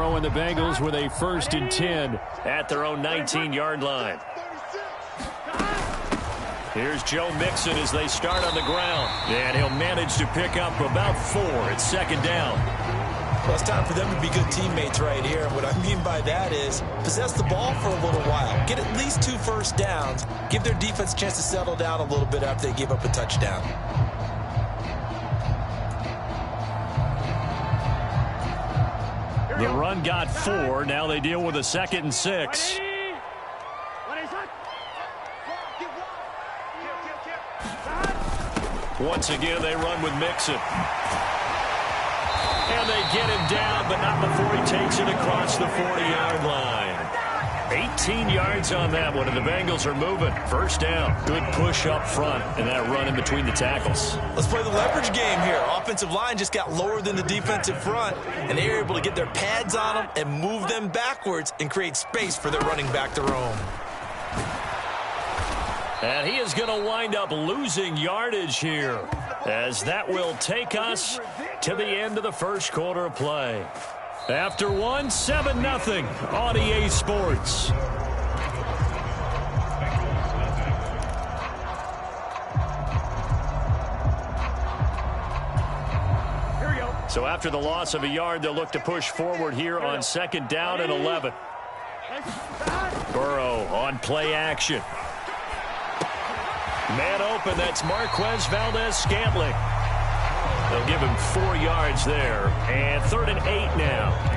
Burrow and the Bengals with a 1st and 10 at their own 19-yard line. Here's Joe Mixon as they start on the ground. And he'll manage to pick up about 4 at 2nd down. Well, it's time for them to be good teammates right here. What I mean by that is possess the ball for a little while. Get at least 2 first downs. Give their defense a chance to settle down a little bit after they give up a touchdown. The run got 4. Now they deal with a 2nd and 6. Once again, they run with Mixon. And they get him down, but not before he takes it across the 40-yard line. 18 yards on that one, and the Bengals are moving. 1st down. Good push up front, and that run in between the tackles. Let's play the leverage game here. Offensive line just got lower than the defensive front, and they were able to get their pads on them and move them backwards and create space for their running back to roam. And he is going to wind up losing yardage here, as that will take us to the end of the 1st quarter of play. After 1, 7-0 on EA Sports. So after the loss of a yard, they'll look to push forward here on 2nd down and 11. Burrow on play action. Man open, that's Marquez Valdez-Scantling. They'll give him 4 yards there. And 3rd and 8 now.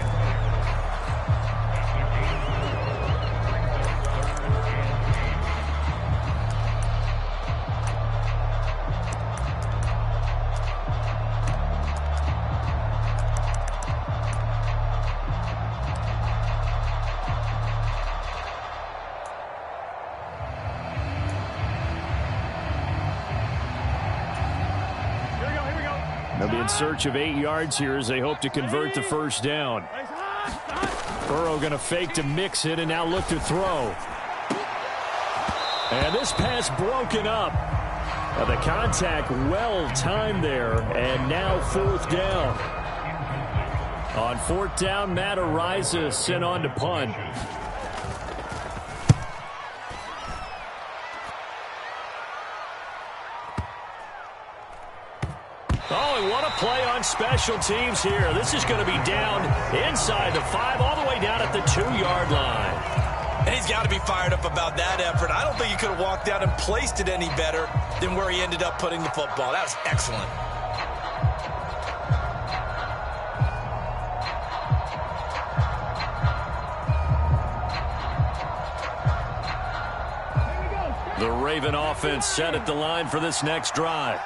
They'll be in search of 8 yards here as they hope to convert the 1st down. Burrow going to fake to mix it and now look to throw. And this pass broken up. The contact well timed there, and now 4th down. On 4th down, Matt Araiza sent on to punt. Oh, and what a play on special teams here. This is going to be down inside the 5, all the way down at the 2-yard line. And he's got to be fired up about that effort. I don't think he could have walked out and placed it any better than where he ended up putting the football. That was excellent. The Raven offense set at the line for this next drive.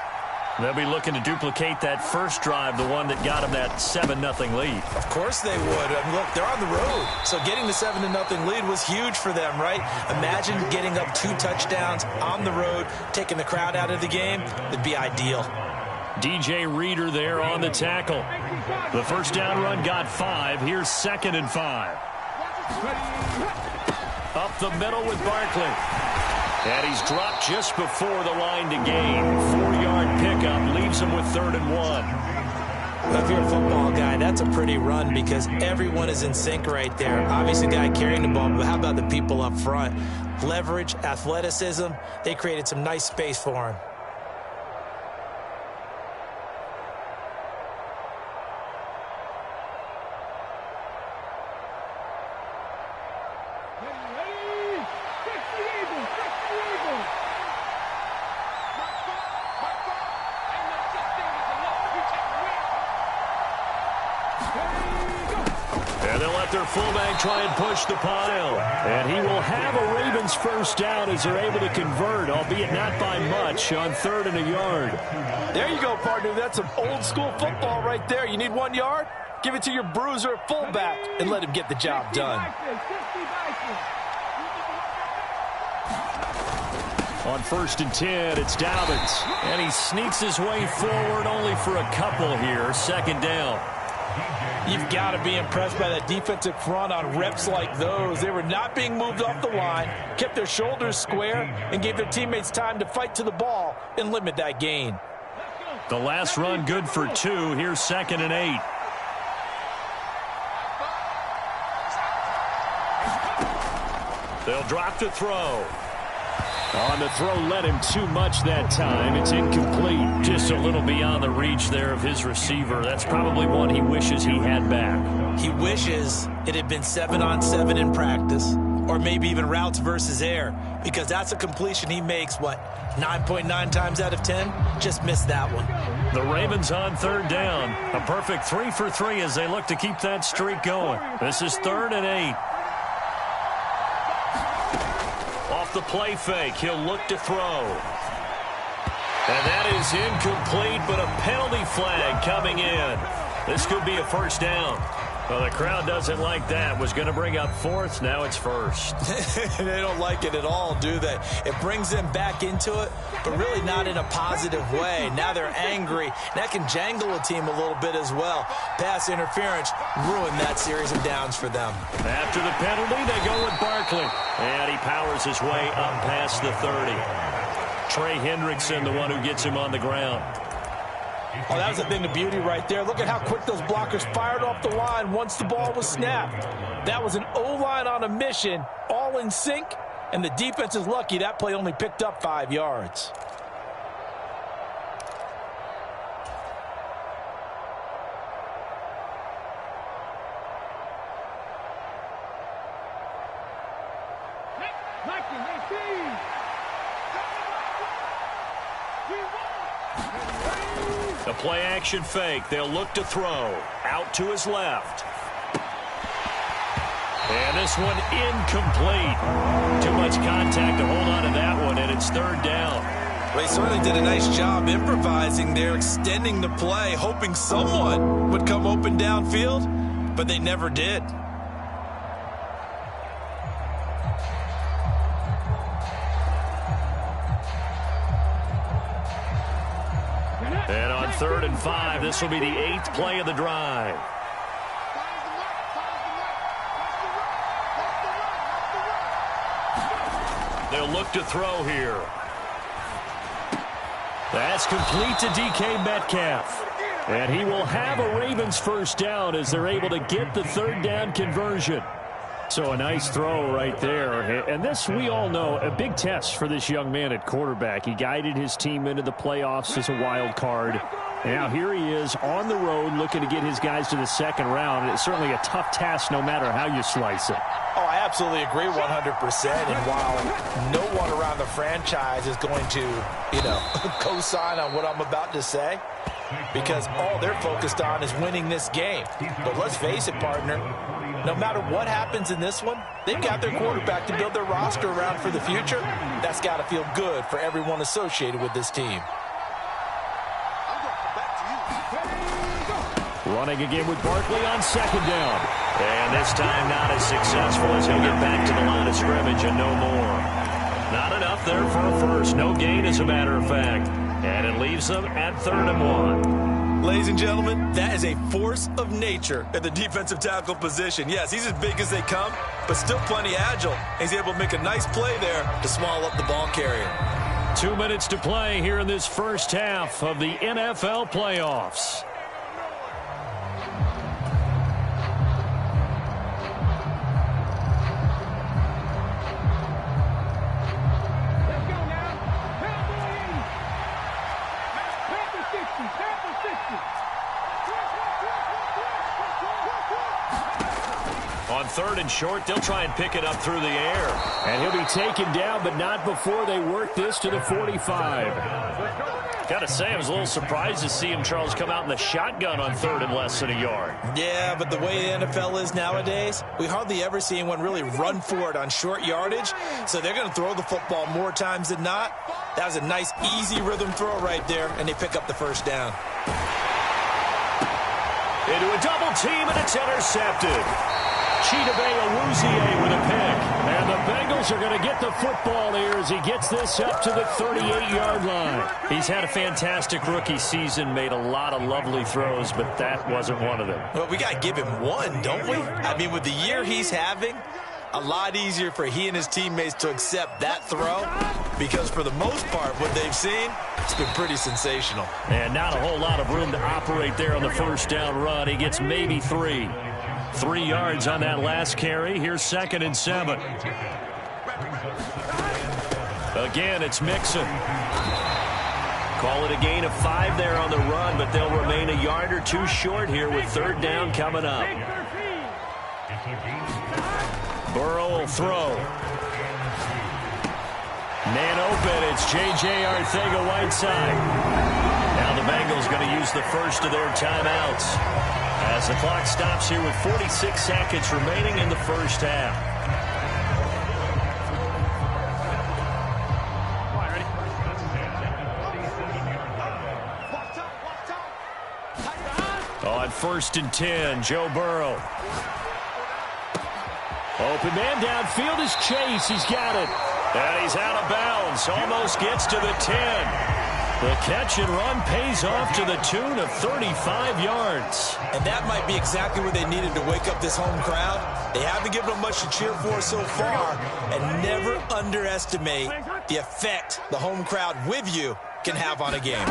They'll be looking to duplicate that first drive, the one that got them that 7-0 lead. Of course they would. I mean, look, they're on the road. So getting the 7-0 lead was huge for them, right? Imagine getting up 2 touchdowns on the road, taking the crowd out of the game. It'd be ideal. DJ Reader there on the tackle. The first down run got 5. Here's 2nd and 5. Up the middle with Barkley. And he's dropped just before the line to gain. 4-yard pickup leaves him with 3rd and 1. Well, if you're a football guy, that's a pretty run because everyone is in sync right there. Obviously, the guy carrying the ball, but how about the people up front? Leverage, athleticism, they created some nice space for him. Their fullback try and push the pile. And he will have a Ravens first down as they're able to convert, albeit not by much, on 3rd and a yard. There you go, partner. That's some old-school football right there. You need 1 yard? Give it to your bruiser at fullback and let him get the job done. On 1st and 10, it's Dobbins. And he sneaks his way forward only for a couple here. 2nd down. You've got to be impressed by that defensive front on reps like those. They were not being moved off the line, kept their shoulders square, and gave their teammates time to fight to the ball and limit that gain. The last run good for 2. Here's 2nd and 8. They'll drop to throw. On the throw, led him too much that time. It's incomplete. Just a little beyond the reach there of his receiver. That's probably one he wishes he had back. He wishes it had been 7-on-7 in practice, or maybe even routes versus air, because that's a completion he makes, 9.9 times out of 10? Just missed that one. The Ravens on third down. A perfect 3 for 3 as they look to keep that streak going. This is 3rd and 8. Off the play fake, he'll look to throw. And that is incomplete, but a penalty flag coming in. This could be a first down. Well, the crowd doesn't like that. Was going to bring up 4th. Now it's 1st. They don't like it at all, do they? It brings them back into it, but really not in a positive way. Now they're angry. That can jangle a team a little bit as well. Pass interference ruined that series of downs for them. After the penalty, they go with Barkley. And he powers his way up past the 30. Trey Hendrickson, the one who gets him on the ground. Oh, that was a thing of beauty right there. Look at how quick those blockers fired off the line once the ball was snapped. That was an O-line on a mission, all in sync, and the defense is lucky that play only picked up 5 yards. The play action fake. They'll look to throw. Out to his left. And this one incomplete. Too much contact to hold on to that one, and it's 3rd down. Well, he certainly did a nice job improvising there, extending the play, hoping someone would come open downfield, but they never did. And on 3rd and 5, this will be the 8th play of the drive. They'll look to throw here. That's complete to DK Metcalf. And he will have a Ravens first down as they're able to get the 3rd down conversion. So a nice throw right there. And this, we all know, a big test for this young man at quarterback. He guided his team into the playoffs as a wild card. And now here he is on the road looking to get his guys to the 2nd round. It's certainly a tough task no matter how you slice it. Oh, I absolutely agree 100%. And while no one around the franchise is going to, co-sign on what I'm about to say, because all they're focused on is winning this game. But let's face it, partner, no matter what happens in this one, they've got their quarterback to build their roster around for the future. That's got to feel good for everyone associated with this team. Running again with Barkley on 2nd down. And this time not as successful as he'll get back to the line of scrimmage and no more. Not enough there for a first. No gain, as a matter of fact. And it leaves them at 3rd and 1. Ladies and gentlemen, that is a force of nature at the defensive tackle position. Yes, he's as big as they come, but still plenty agile. He's able to make a nice play there to swallow up the ball carrier. 2 minutes to play here in this first half of the NFL playoffs. On 3rd and short, they'll try and pick it up through the air. And he'll be taken down, but not before they work this to the 45. Got to say, I was a little surprised to see him, Charles, come out in the shotgun on 3rd and less than a yard. Yeah, but the way the NFL is nowadays, we hardly ever see anyone really run for it on short yardage. So they're going to throw the football more times than not. That was a nice, easy rhythm throw right there, and they pick up the first down. Into a double team, and it's intercepted. Chidobe Awuzie with a pick. And the Bengals are going to get the football here as he gets this up to the 38-yard line. He's had a fantastic rookie season, made a lot of lovely throws, but that wasn't one of them. Well, we got to give him one, don't we? I mean, with the year he's having, a lot easier for he and his teammates to accept that throw, because for the most part, what they've seen, it's been pretty sensational. And not a whole lot of room to operate there on the first down run. He gets maybe 3. 3 yards on that last carry. Here's 2nd and 7. Again, it's Mixon. Call it a gain of 5 there on the run, but they'll remain a yard or two short here with third down coming up. Burrow will throw. Man open, it's J.J. Arcega-Whiteside. Now the Bengals going to use the first of their timeouts as the clock stops here with 46 seconds remaining in the first half. On 1st and 10, Joe Burrow. Open man downfield is Chase. He's got it. And he's out of bounds. Almost gets to the 10. The catch and run pays off to the tune of 35 yards. And that might be exactly what they needed to wake up this home crowd. They haven't given them much to cheer for so far. And never underestimate the effect the home crowd with you can have on a game.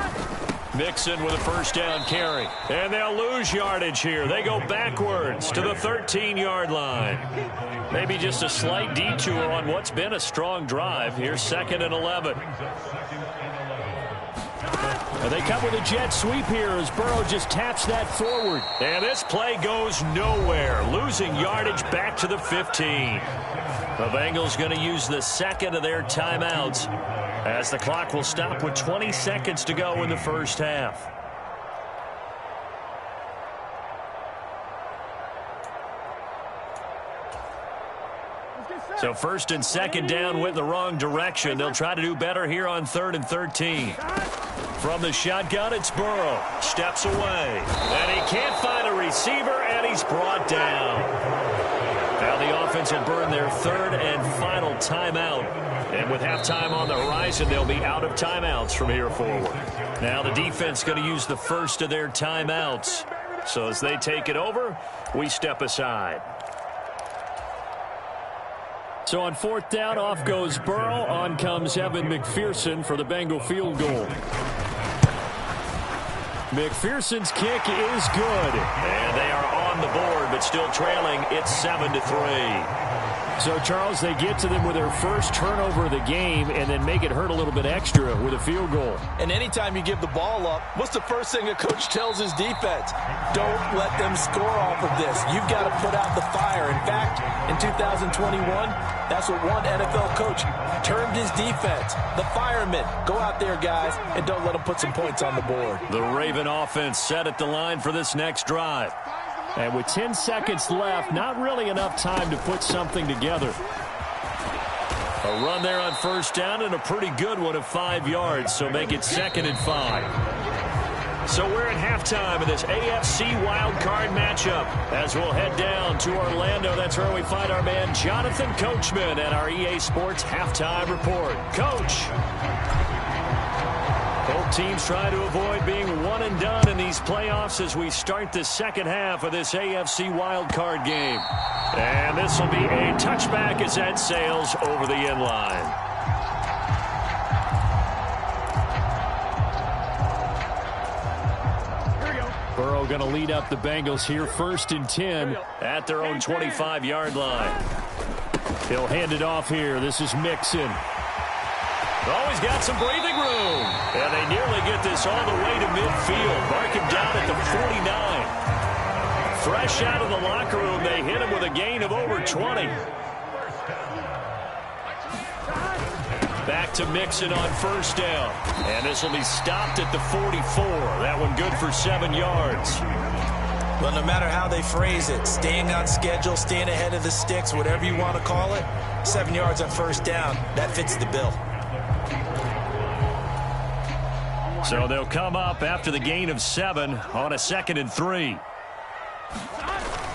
Mixon with a first down carry. And they'll lose yardage here. They go backwards to the 13-yard line. Maybe just a slight detour on what's been a strong drive. Here's 2nd and 11. And they come with a jet sweep here as Burrow just taps that forward. And this play goes nowhere. Losing yardage back to the 15. The Bengals going to use the second of their timeouts as the clock will stop with 20 seconds to go in the first half. So 1st and 2nd down went the wrong direction. They'll try to do better here on 3rd and 13. From the shotgun, it's Burrow. Steps away. And he can't find a receiver, and he's brought down. Now the offense will burn their 3rd and final timeout. And with halftime on the horizon, they'll be out of timeouts from here forward. Now the defense going to use the first of their timeouts. So as they take it over, we step aside. So on 4th down, off goes Burrow. On comes Evan McPherson for the Bengal field goal. McPherson's kick is good. And they are on the board, but still trailing. It's 7-3. So, Charles, they get to them with their first turnover of the game and then make it hurt a little bit extra with a field goal. And anytime you give the ball up, what's the first thing a coach tells his defense? Don't let them score off of this. You've got to put out the fire. In fact, in 2021, that's what one NFL coach termed his defense. The firemen. Go out there, guys, and don't let them put some points on the board. The Raven offense set at the line for this next drive. And with 10 seconds left, not really enough time to put something together. A run there on 1st down and a pretty good one of 5 yards, so make it 2nd and 5. So we're at halftime of this AFC wildcard matchup as we'll head down to Orlando. That's where we find our man Jonathan Coachman at our EA Sports Halftime Report. Coach. Both teams try to avoid being one and done in these playoffs as we start the second half of this AFC wildcard game. And this will be a touchback as that sails over the end line. Burrow going to lead up the Bengals here, 1st and 10 at their own 25-yard line. He'll hand it off here. This is Mixon. Always got some breathing room. And they nearly get this all the way to midfield. Mark him down at the 49. Fresh out of the locker room, they hit him with a gain of over 20. Back to Mixon on 1st down. And this will be stopped at the 44. That one good for 7 yards. Well, no matter how they phrase it, staying on schedule, staying ahead of the sticks, whatever you want to call it, 7 yards on 1st down, that fits the bill. So they'll come up after the gain of 7 on a 2nd and 3.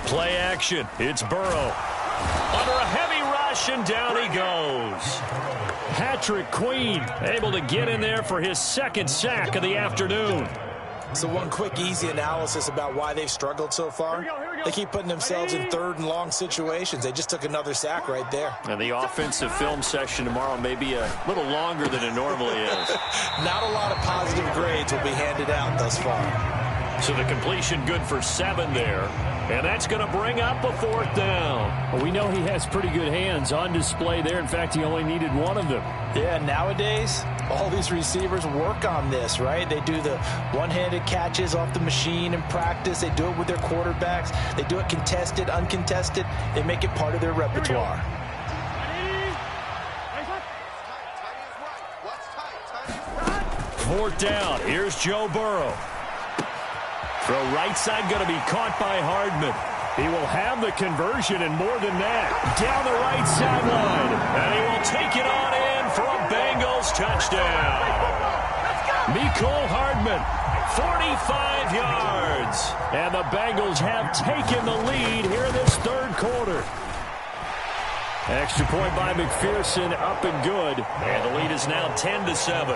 Play action. It's Burrow. Under a heavy rush, and down he goes. Patrick Queen able to get in there for his 2nd sack of the afternoon. So one quick, easy analysis about why they've struggled so far. They keep putting themselves in 3rd and long situations. They just took another sack right there. And the offensive film session tomorrow may be a little longer than it normally is. Not a lot of positive grades will be handed out thus far. So the completion good for 7 there. And that's going to bring up a 4th down. Well, we know he has pretty good hands on display there. In fact, he only needed one of them. Yeah, nowadays, all these receivers work on this, right? They do the one-handed catches off the machine in practice. They do it with their quarterbacks. They do it contested, uncontested. They make it part of their repertoire. 4th down. Here's Joe Burrow. Throw right side going to be caught by Hardman. He will have the conversion and more than that. Down the right sideline. And he will take it on in for a Bengals touchdown. Mecole Hardman, 45 yards. And the Bengals have taken the lead here in this 3rd quarter. Extra point by McPherson, up and good. And the lead is now 10-7.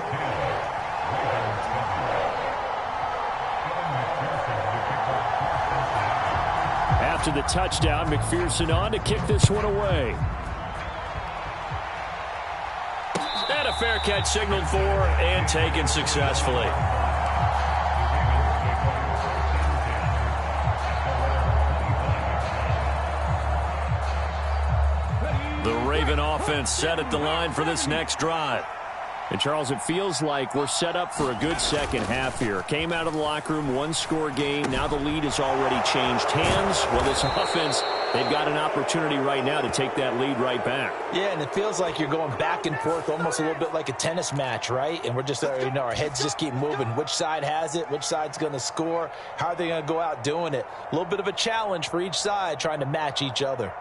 After the touchdown, McPherson on to kick this one away. And a fair catch signaled for and taken successfully. The Raven offense set at the line for this next drive. And, Charles, it feels like we're set up for a good second half here. Came out of the locker room, one-score game. Now the lead has already changed hands. Well, this offense, they've got an opportunity right now to take that lead right back. Yeah, and it feels like you're going back and forth, almost a little bit like a tennis match, right? And we're just, our heads just keep moving. Which side has it? Which side's going to score? How are they going to go out doing it? A little bit of a challenge for each side, trying to match each other.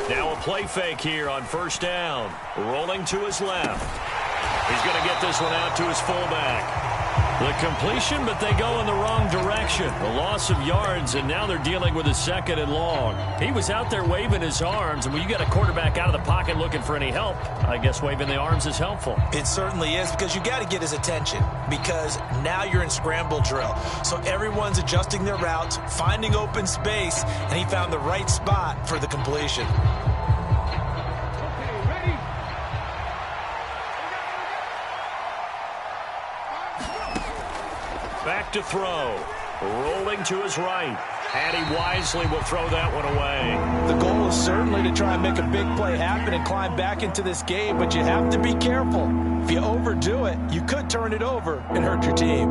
Now a play fake here on 1st down. Rolling to his left. He's going to get this one out to his fullback. The completion, but they go in the wrong direction. A loss of yards, and now they're dealing with a 2nd and long. He was out there waving his arms, and when you got a quarterback out of the pocket looking for any help, I guess waving the arms is helpful. It certainly is, because you got to get his attention, because now you're in scramble drill. So everyone's adjusting their routes, finding open space, and he found the right spot for the completion. Back to throw. Rolling to his right. And he wisely will throw that one away. The goal is certainly to try and make a big play happen and climb back into this game, but you have to be careful. If you overdo it, you could turn it over and hurt your team.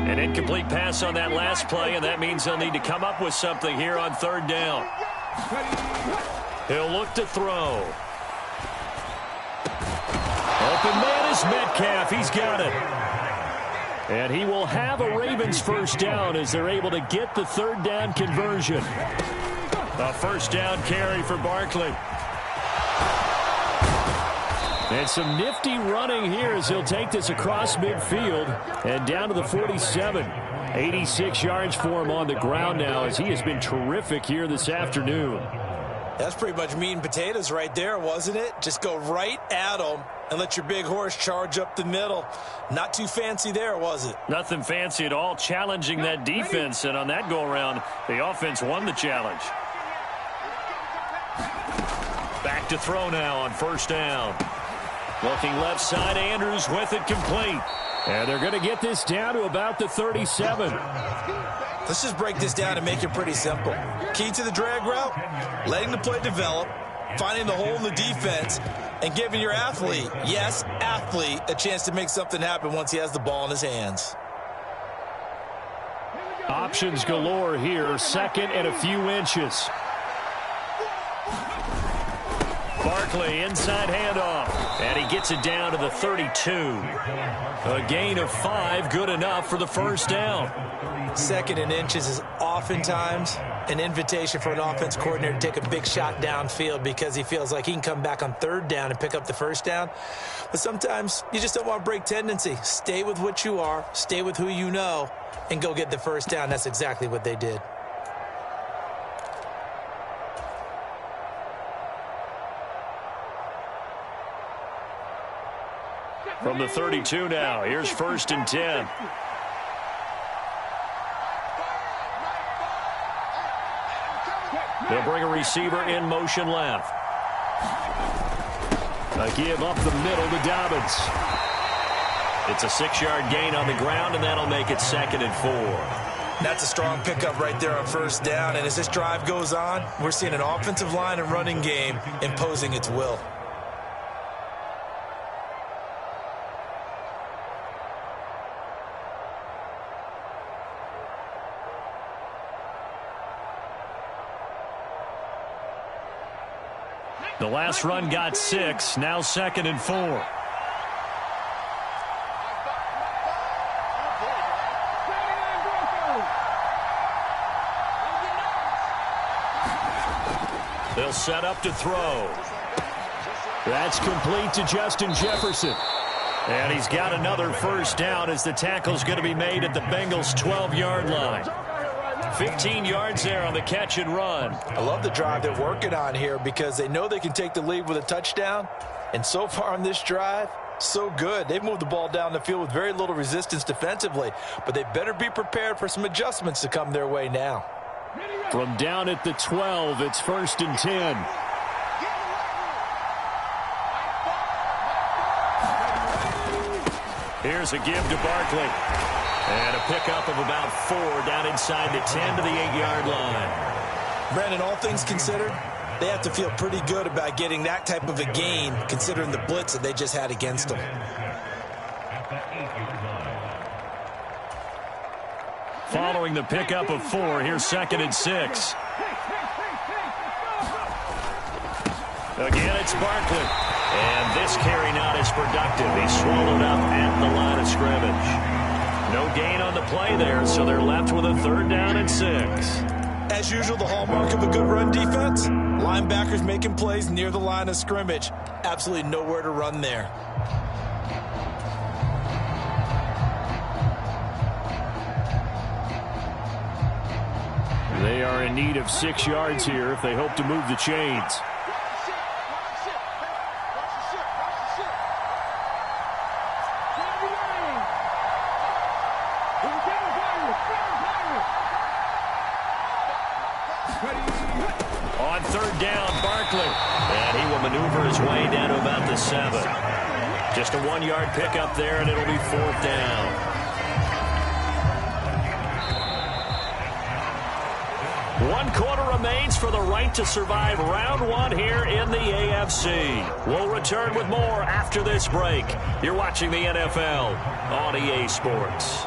An incomplete pass on that last play, and that means they'll need to come up with something here on 3rd down. He'll look to throw. Open man is Metcalf. He's got it. And he will have a Ravens 1st down as they're able to get the 3rd down conversion. A 1st down carry for Barkley. And some nifty running here as he'll take this across midfield and down to the 47. 86 yards for him on the ground now as he has been terrific here this afternoon. That's pretty much meat and potatoes right there, wasn't it? Just go right at him and let your big horse charge up the middle. Not too fancy there, was it? Nothing fancy at all, challenging that defense. And on that go-around, the offense won the challenge. Back to throw now on 1st down. Looking left side, Andrews with it complete. And they're going to get this down to about the 37. Let's just break this down and make it pretty simple. Key to the drag route, letting the play develop, finding the hole in the defense, and giving your athlete, yes, athlete, a chance to make something happen once he has the ball in his hands. Options galore here, 2nd and a few inches. Barkley, inside handoff, and he gets it down to the 32. A gain of 5, good enough for the 1st down. 2nd and inches is oftentimes an invitation for an offense coordinator to take a big shot downfield because he feels like he can come back on 3rd down and pick up the 1st down. But sometimes you just don't want to break tendency. Stay with what you are, stay with who you know, and go get the 1st down. That's exactly what they did. From the 32 now, here's 1st and 10. They'll bring a receiver in motion left. A give up the middle to Dobbins. It's a 6-yard gain on the ground, and that'll make it 2nd and 4. That's a strong pickup right there on first down. And as this drive goes on, we're seeing an offensive line and running game imposing its will. The last run got 6, now 2nd and 4. They'll set up to throw. That's complete to Justin Jefferson. And he's got another first down as the tackle's going to be made at the Bengals' 12-yard line. 15 yards there on the catch and run. I love the drive they're working on here because they know they can take the lead with a touchdown. And so far on this drive, so good. They've moved the ball down the field with very little resistance defensively. But they better be prepared for some adjustments to come their way now. From down at the 12, it's 1st and 10. Here's a give to Barkley. And a pickup of about 4 down inside the 10 to the 8-yard line. Brandon, all things considered, they have to feel pretty good about getting that type of a gain considering the blitz that they just had against them. Following the pickup of 4, here's 2nd and 6. Again, it's Barkley. And this carry not as productive. He's swallowed up at the line of scrimmage. No gain on the play there, so they're left with a 3rd down and 6. As usual, the hallmark of a good run defense, linebackers making plays near the line of scrimmage. Absolutely nowhere to run there. They are in need of 6 yards here if they hope to move the chains. On 3rd down, Barkley. And he will maneuver his way down to about the 7. Just a 1-yard pickup there, and it'll be 4th down. One quarter remains for the right to survive round 1 here in the AFC. We'll return with more after this break. You're watching the NFL on EA Sports.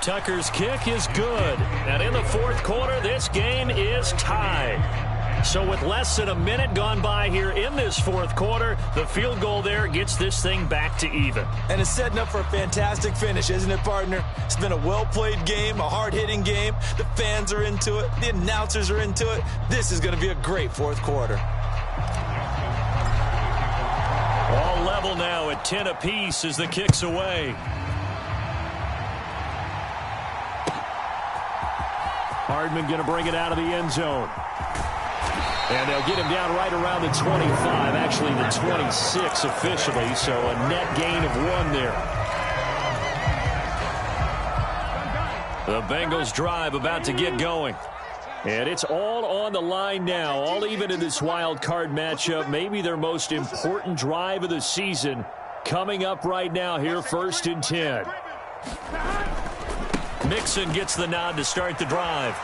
Tucker's kick is good. And in the 4th quarter, this game is tied. So with less than a minute gone by here in this 4th quarter, the field goal there gets this thing back to even. And it's setting up for a fantastic finish, isn't it, partner? It's been a well-played game, a hard-hitting game. The fans are into it. The announcers are into it. This is going to be a great 4th quarter. All level now at 10 apiece as the kick's away. Hardman going to bring it out of the end zone. And they'll get him down right around the 25, actually the 26 officially, so a net gain of 1 there. The Bengals drive about to get going. And it's all on the line now, all even in this wild card matchup. Maybe their most important drive of the season coming up right now here, 1st and 10. Mixon gets the nod to start the drive.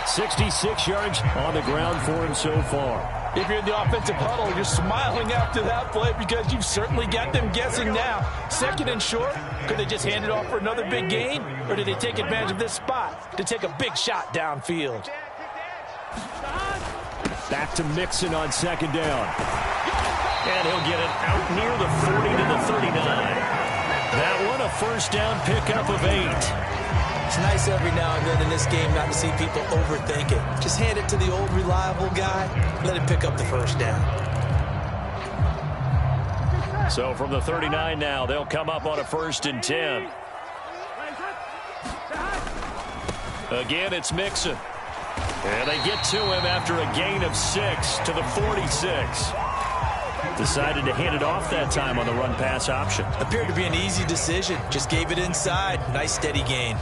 66 yards on the ground for him so far. If you're in the offensive huddle, you're smiling after that play because you've certainly got them guessing now. 2nd and short, could they just hand it off for another big gain? Or did they take advantage of this spot to take a big shot downfield? Back to Mixon on 2nd down. And he'll get it out near the 40 to the 39. That one, a 1st down pickup of 8. It's nice every now and then in this game not to see people overthink it. Just hand it to the old reliable guy. Let him pick up the 1st down. So from the 39 now, they'll come up on a 1st and 10. Again, it's Mixon. And they get to him after a gain of 6 to the 46. Decided to hand it off that time on the run-pass option. Appeared to be an easy decision. Just gave it inside. Nice steady gain.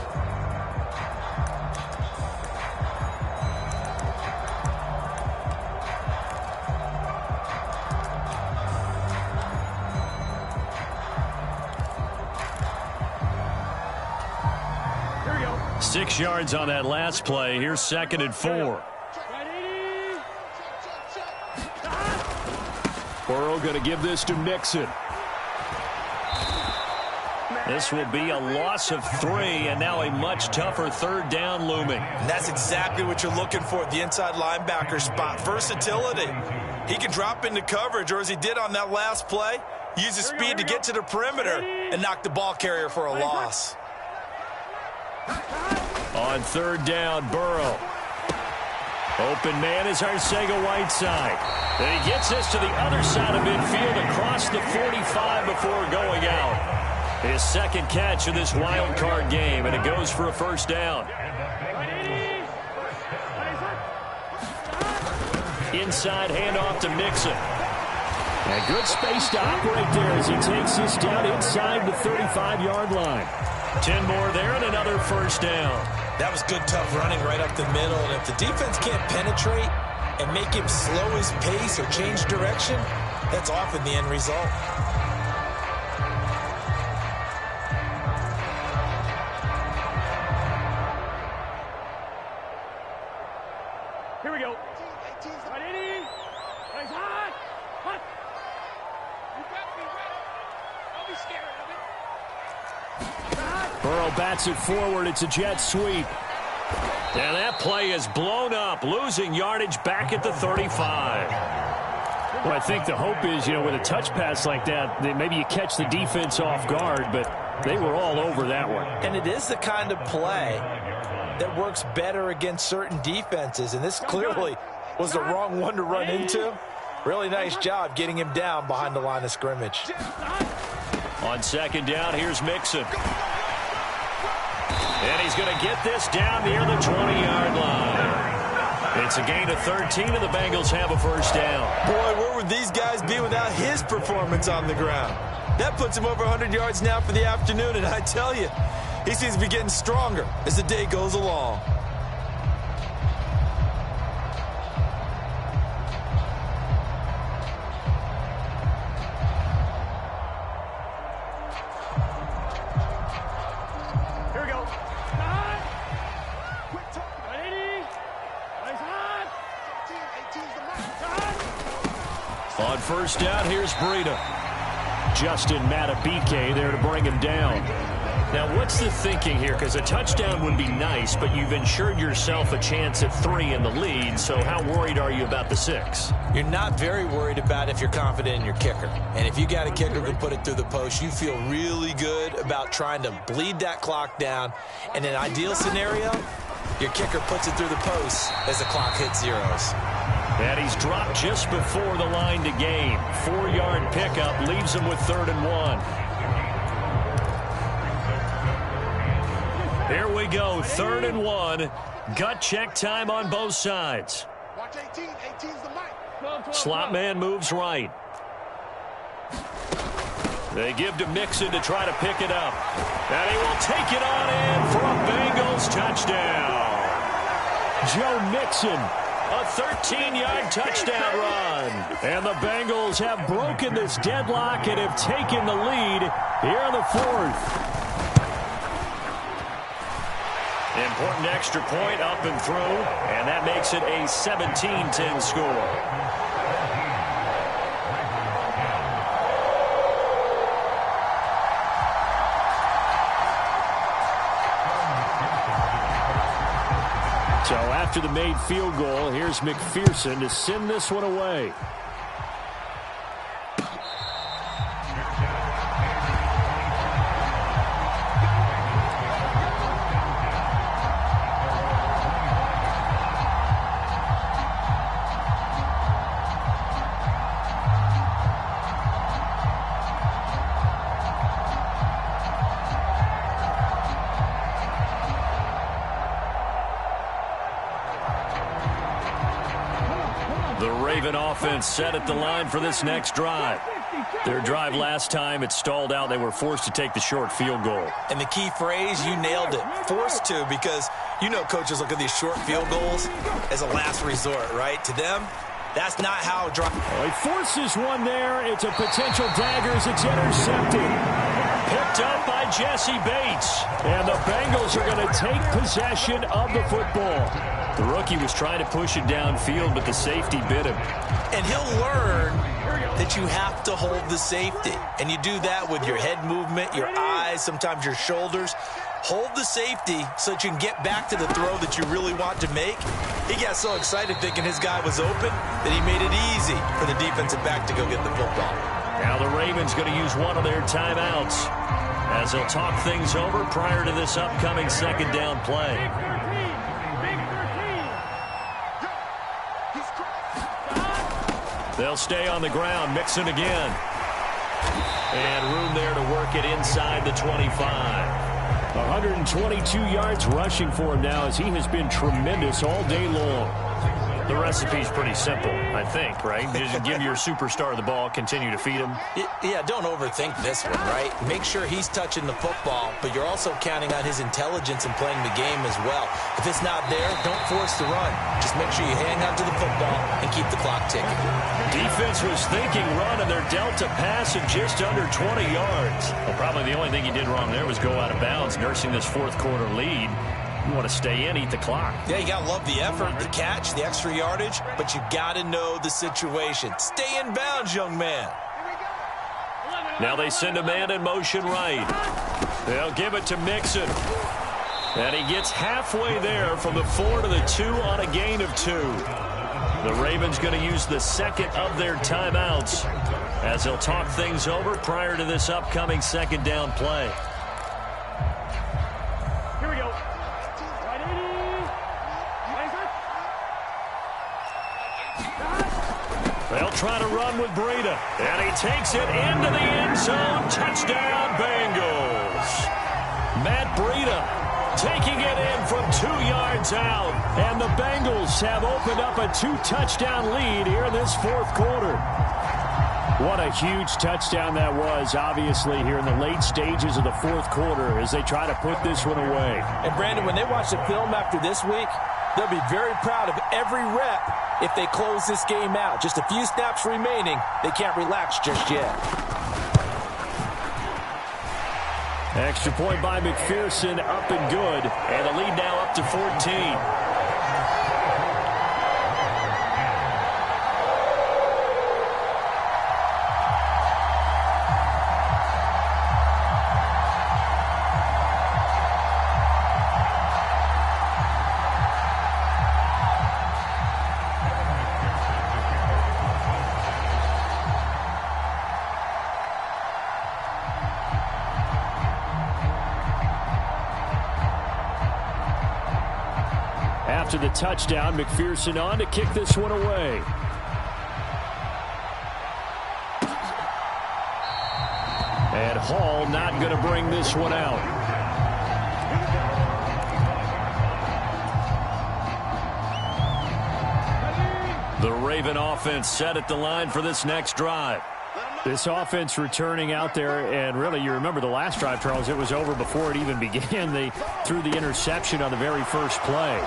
Here we go. 6 yards on that last play. Here's 2nd and 4. Burrow going to give this to Mixon. This will be a loss of 3, and now a much tougher 3rd down looming. And that's exactly what you're looking for at the inside linebacker spot. Versatility. He can drop into coverage, or as he did on that last play, use his speed to get to the perimeter and knock the ball carrier for a loss. On 3rd down, Burrow. Open man is Arcega-Whiteside. And he gets this to the other side of midfield across the 45 before going out. His 2nd catch of this wild card game, and it goes for a 1st down. Inside handoff to Mixon. And good space to operate there as he takes this down inside the 35-yard line. 10 more there and another 1st down. That was good, tough running right up the middle. And if the defense can't penetrate and make him slow his pace or change direction, that's often the end result. Here we go. Burrow bats it forward. It's a jet sweep. And that play is blown up, losing yardage back at the 35. Well, I think the hope is, with a touch pass like that, that maybe you catch the defense off guard, but they were all over that one. And it is the kind of play that works better against certain defenses, and this clearly was the wrong one to run into. Really nice job getting him down behind the line of scrimmage. On 2nd down, here's Mixon. And he's going to get this down near the 20-yard line. It's a gain of 13, and the Bengals have a 1st down. Boy, where would these guys be without his performance on the ground? That puts him over 100 yards now for the afternoon, and I tell you, he seems to be getting stronger as the day goes along. On 1st down, here's Breida. Justin Matabike there to bring him down. Now, what's the thinking here? Because a touchdown would be nice, but you've ensured yourself a chance at 3 in the lead, so how worried are you about the 6? You're not very worried about if you're confident in your kicker. And if you got a kicker who can put it through the post, you feel really good about trying to bleed that clock down. In an ideal scenario, your kicker puts it through the post as the clock hits zeros. And he's dropped just before the line to gain. 4-yard pickup leaves him with 3rd and 1. Here we go, 3rd and 1. Gut check time on both sides. Slot man moves right. They give to Mixon to try to pick it up. And he will take it on in for a Bengals touchdown. Joe Mixon. A 13-yard touchdown run. And the Bengals have broken this deadlock and have taken the lead here in the 4th. Important extra point up and through, and that makes it a 17-10 score. So after the made field goal, here's McPherson to send this one away. The The Raven offense set at the line for this next drive. Their drive last time, it stalled out. They were forced to take the short field goal. And the key phrase, you nailed it, forced to, because you know coaches look at these short field goals as a last resort, right? To them, that's not how drive. He forces one there. It's a potential dagger as it's intercepted. Picked up by Jesse Bates. And the Bengals are going to take possession of the football. The rookie was trying to push it downfield, but the safety bit him. And he'll learn that you have to hold the safety. And you do that with your head movement, your eyes, sometimes your shoulders. Hold the safety so that you can get back to the throw that you really want to make. He got so excited thinking his guy was open that he made it easy for the defensive back to go get the football. Now the Ravens going to use one of their timeouts as they'll talk things over prior to this upcoming second down play. They'll stay on the ground, Mixon again. And room there to work it inside the 25. 122 yards rushing for him now as he has been tremendous all day long. The recipe's pretty simple, I think, right? Just give your superstar the ball, continue to feed him. Yeah, don't overthink this one, right? Make sure he's touching the football, but you're also counting on his intelligence in playing the game as well. If it's not there, don't force the run. Just make sure you hang on to the football and keep the clock ticking. Defense was thinking run, and they're dealt a pass at just under 20 yards. Well, probably the only thing he did wrong there was go out of bounds, nursing this fourth quarter lead. You want to stay in, eat the clock. Yeah, you got to love the effort, the catch, the extra yardage, but you got to know the situation. Stay in bounds, young man. Now they send a man in motion right. They'll give it to Mixon. And he gets halfway there from the 4 to the 2 on a gain of 2. The Ravens going to use the second of their timeouts as they'll talk things over prior to this upcoming second down play. They'll try to run with Breida. And he takes it into the end zone. Touchdown, Bengals. Matt Breida taking it in from 2 yards out. And the Bengals have opened up a 2-touchdown lead here in this fourth quarter. What a huge touchdown that was, obviously, here in the late stages of the fourth quarter as they try to put this one away. And, Brandon, when they watch the film after this week, they'll be very proud of every rep if they close this game out. Just a few snaps remaining. They can't relax just yet. Extra point by McPherson, up and good. And the lead now up to 14. After the touchdown, McPherson on to kick this one away. And Hall not going to bring this one out. The Raven offense set at the line for this next drive. This offense returning out there, and really, you remember the last drive, Charles, it was over before it even began. They threw the interception on the very first play.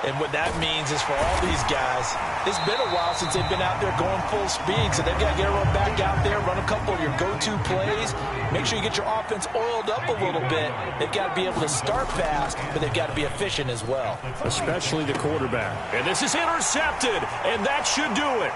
And what that means is for all these guys, it's been a while since they've been out there going full speed, so they've got to get everyone back out there, run a couple of your go-to plays, make sure you get your offense oiled up a little bit. They've got to be able to start fast, but they've got to be efficient as well. Especially the quarterback. And this is intercepted, and that should do it.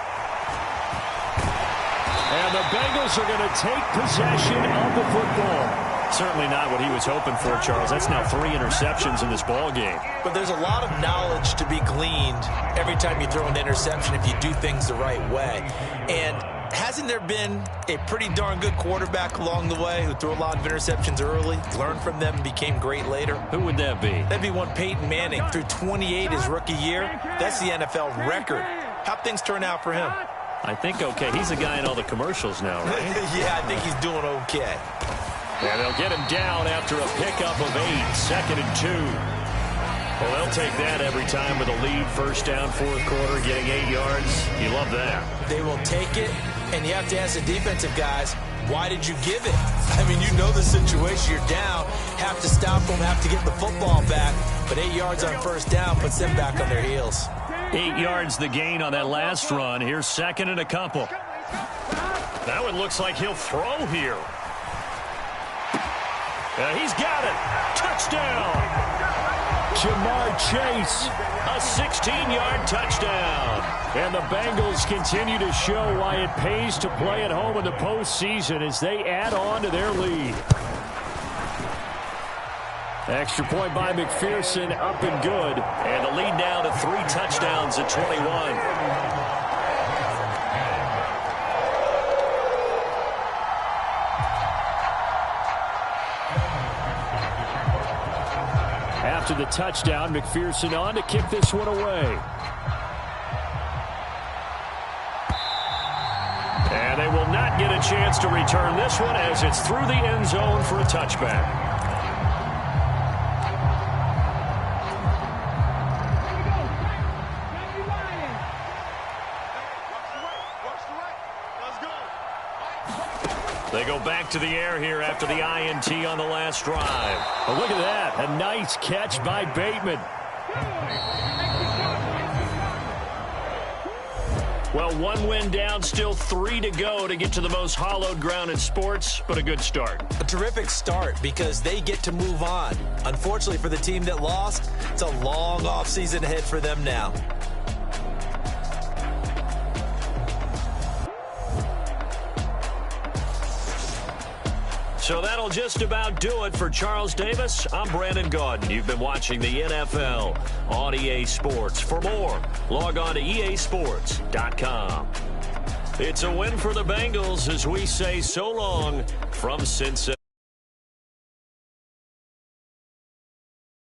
And the Bengals are going to take possession of the football. Certainly not what he was hoping for, Charles. That's now 3 interceptions in this ball game. But there's a lot of knowledge to be gleaned every time you throw an interception if you do things the right way. And hasn't there been a pretty darn good quarterback along the way who threw a lot of interceptions early, learned from them, and became great later? Who would that be? That'd be one Peyton Manning. Threw 28 his rookie year. That's the NFL record. How'd things turn out for him? I think okay. He's the guy in all the commercials now, right? Yeah, I think he's doing okay. And they'll get him down after a pickup of 8, 2nd and 2. Well, they'll take that every time with a lead. First down, fourth quarter, getting 8 yards. You love that. They will take it, and you have to ask the defensive guys, why did you give it? I mean, you know the situation. You're down, have to stop them, have to get the football back. But 8 yards on first down puts them back on their heels. 8 yards the gain on that last run. Here's second and a couple. Now it looks like he'll throw here. He's got it. Touchdown. Jamar Chase. A 16-yard touchdown. And the Bengals continue to show why it pays to play at home in the postseason as they add on to their lead. Extra point by McPherson, up and good. And the lead now to 3 touchdowns at 21. After the touchdown, McPherson on to kick this one away. And they will not get a chance to return this one as it's through the end zone for a touchback. They go back to the air here after the INT on the last drive. Oh, look at that. A nice catch by Bateman. Well, 1 win down, still 3 to go to get to the most hallowed ground in sports, but a good start. A terrific start because they get to move on. Unfortunately for the team that lost, it's a long offseason ahead for them now. So that'll just about do it for Charles Davis. I'm Brandon Gaudin. You've been watching the NFL on EA Sports. For more, log on to easports.com. It's a win for the Bengals as we say so long from Cincinnati.